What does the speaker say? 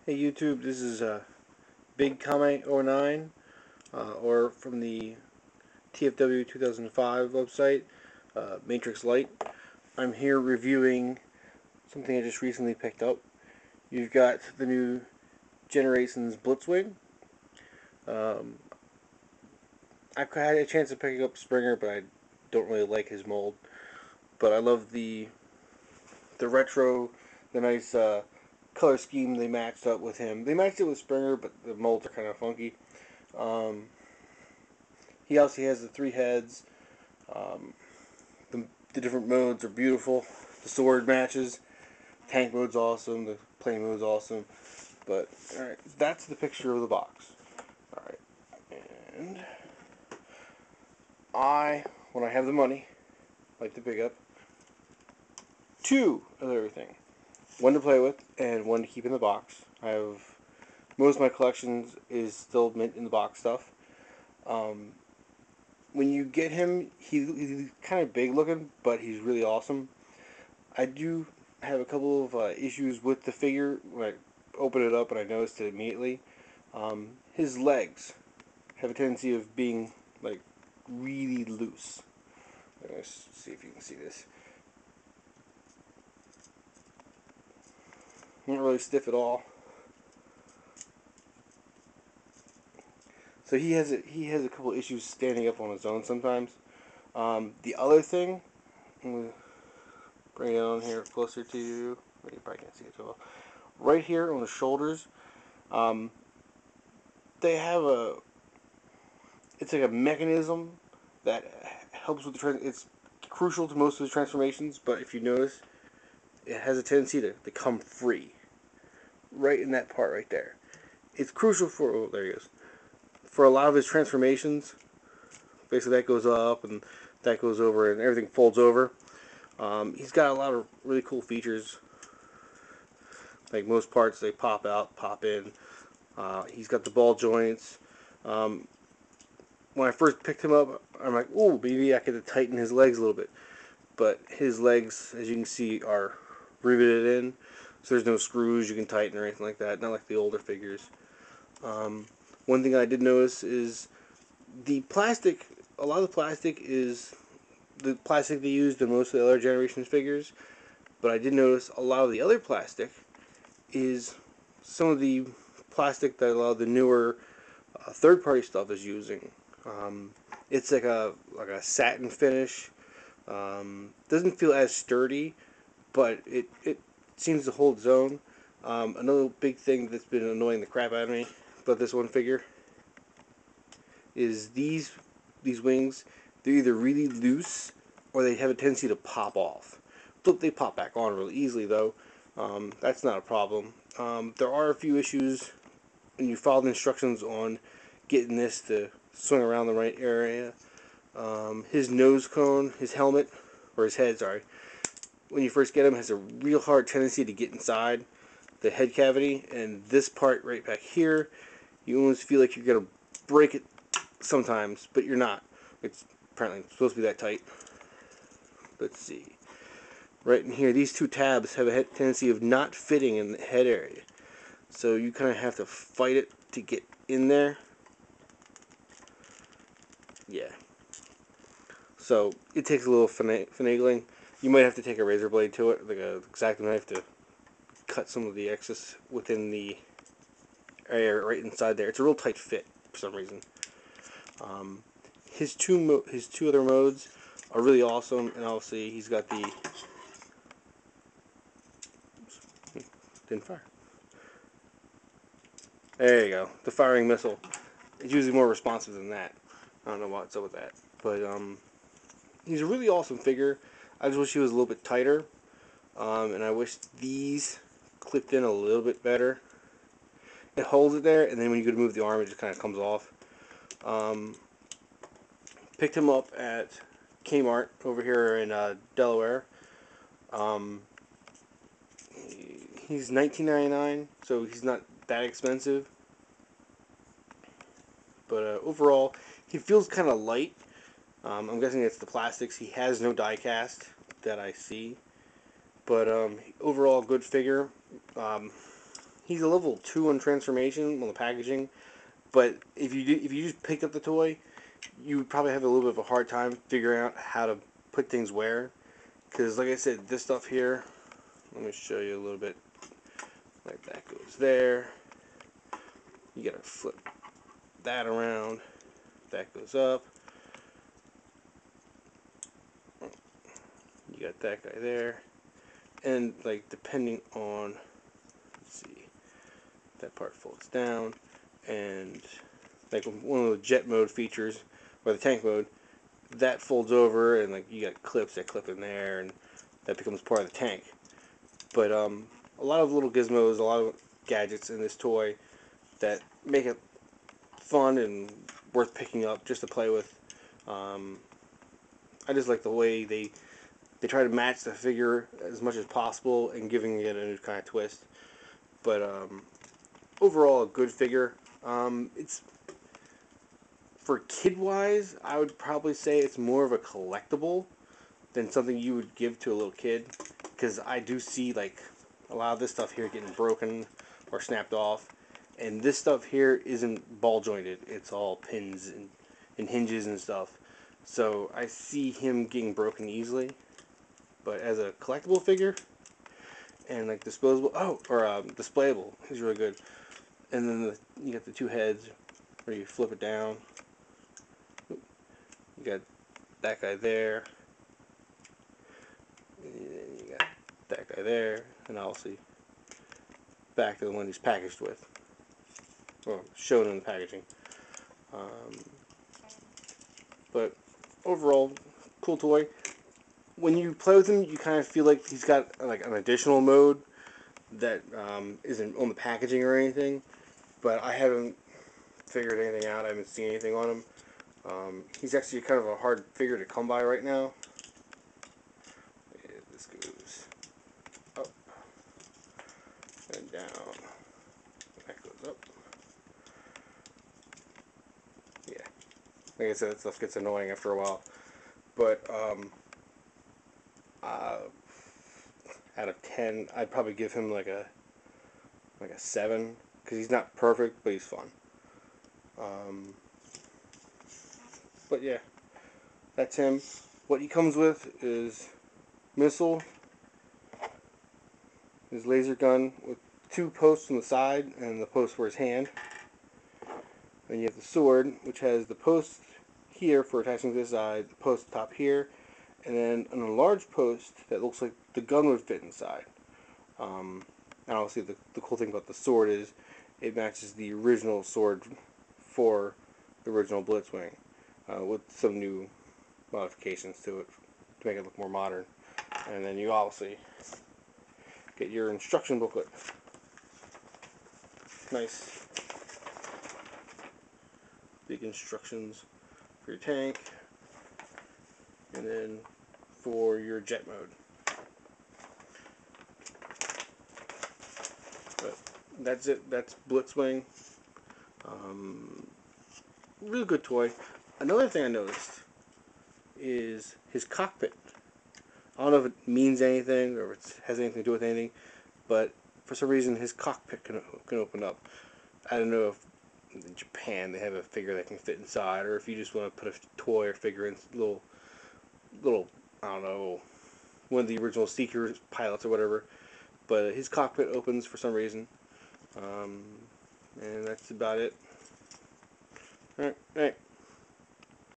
Hey YouTube, this is Big Comment 09, or from the TFW 2005 website, Matrix Light. I'm here reviewing something I just recently picked up. You've got the new Generations Blitzwing. Um, I've had a chance of picking up Springer, but I don't really like his mold. But I love the retro, the nice color scheme they matched up with him. They matched it with Springer, but the molds are kind of funky. Um, he also has the three heads. Um, the different modes are beautiful. The sword matches. Tank mode's awesome. The plane mode's awesome. But alright, that's the picture of the box. Alright, and when I have the money, like to pick up two of everything. One to play with and one to keep in the box. I have most of my collections is still mint in the box stuff. When you get him, he's kind of big looking, but he's really awesome. I do have a couple of issues with the figure when I open it up, and I noticed it immediately. His legs have a tendency of being like really loose. Let's see if you can see this. Not really stiff at all. So he has a couple issues standing up on his own sometimes. The other thing, I'm gonna bring it on here closer to you. You probably can't see it so well. Right here on the shoulders, um, they have it's like a mechanism that helps with it's crucial to most of the transformations, but if you notice, it has a tendency to come free. Right in that part right there. It's crucial for, oh, there he goes. For a lot of his transformations, basically that goes up and that goes over and everything folds over. He's got a lot of really cool features. Like most parts, they pop out, pop in. He's got the ball joints. Um, when I first picked him up, I'm like, ooh, maybe I could tighten his legs a little bit. But his legs, as you can see, are riveted in. So there's no screws you can tighten or anything like that. Not like the older figures. One thing I did notice is the plastic. A lot of the plastic is the plastic they used in most of the other Generations figures. But I did notice a lot of the other plastic is some of the plastic that a lot of the newer third-party stuff is using. It's like a satin finish. Doesn't feel as sturdy, but it seems to hold its own. Another big thing that's been annoying the crap out of me about this one figure is these wings. They're either really loose or they have a tendency to pop off. They pop back on really easily though. That's not a problem. There are a few issues when you follow the instructions on getting this to swing around the right area. His nose cone, his helmet, or his head, sorry, when you first get him, has a real hard tendency to get inside the head cavity, and this part right back here, you almost feel like you're going to break it sometimes, but you're not. It's apparently supposed to be that tight. Let's see. Right in here, these two tabs have a tendency of not fitting in the head area. So you kind of have to fight it to get in there. Yeah. So it takes a little finagling. You might have to take a razor blade to it, like a X-Acto knife, to cut some of the excess within the area right inside there. It's a real tight fit for some reason. His two other modes are really awesome, and obviously he's got the didn't fire. There you go. The firing missile. It's usually more responsive than that. I don't know what's up with that, but he's a really awesome figure. I just wish he was a little bit tighter, and I wish these clipped in a little bit better. It holds it there, and then when you go to move the arm, it just kind of comes off. Picked him up at Kmart over here in Delaware. He's $19.99, so he's not that expensive. But overall, he feels kind of light. I'm guessing it's the plastics. He has no die cast that I see. But overall, good figure. He's a level 2 on transformation on the packaging, but if you just picked up the toy, you would probably have a little bit of a hard time figuring out how to put things where. Because like I said, this stuff here, let me show you a little bit. Like that goes there. You gotta flip that around. That goes up. You got that guy there. And like depending on, let's see, that part folds down. And like one of the jet mode features, or the tank mode, that folds over and like you got clips that clip in there and that becomes part of the tank. But a lot of little gizmos, a lot of gadgets in this toy that make it fun and worth picking up just to play with. I just like the way they try to match the figure as much as possible and giving it a new kind of twist. But overall, a good figure. It's for kid-wise, I would probably say it's more of a collectible than something you would give to a little kid, because I do see like a lot of this stuff here getting broken or snapped off, and this stuff here isn't ball jointed. It's all pins and hinges and stuff. So I see him getting broken easily. But as a collectible figure and like disposable, displayable, he's really good. And then you got the two heads where you flip it down. You got that guy there. And then you got that guy there. And obviously back to the one he's packaged with. Well, shown in the packaging. But overall, cool toy. When you play with him, you kind of feel like he's got like an additional mode that isn't on the packaging or anything. But I haven't figured anything out. I haven't seen anything on him. He's actually kind of a hard figure to come by right now. And this goes up and down. That goes up. Yeah. Like I said, that stuff gets annoying after a while. But out of 10, I'd probably give him like a 7, because he's not perfect, but he's fun. But yeah, that's him. What he comes with is missile, his laser gun with 2 posts on the side and the post for his hand. Then you have the sword, which has the post here for attaching to the side, the post top here, and then an enlarged post that looks like the gun would fit inside. And obviously the cool thing about the sword is it matches the original sword for the original Blitzwing, with some new modifications to it to make it look more modern. And then you obviously get your instruction booklet. Nice big instructions for your tank, and then for your jet mode. But that's it. That's Blitzwing. Really good toy. Another thing I noticed is his cockpit. I don't know if it means anything or if it has anything to do with anything, but for some reason his cockpit can open up. I don't know if in Japan they have a figure that can fit inside, or if you just want to put a toy or figure in little I don't know, one of the original Seeker pilots or whatever. But his cockpit opens for some reason, and that's about it. All right.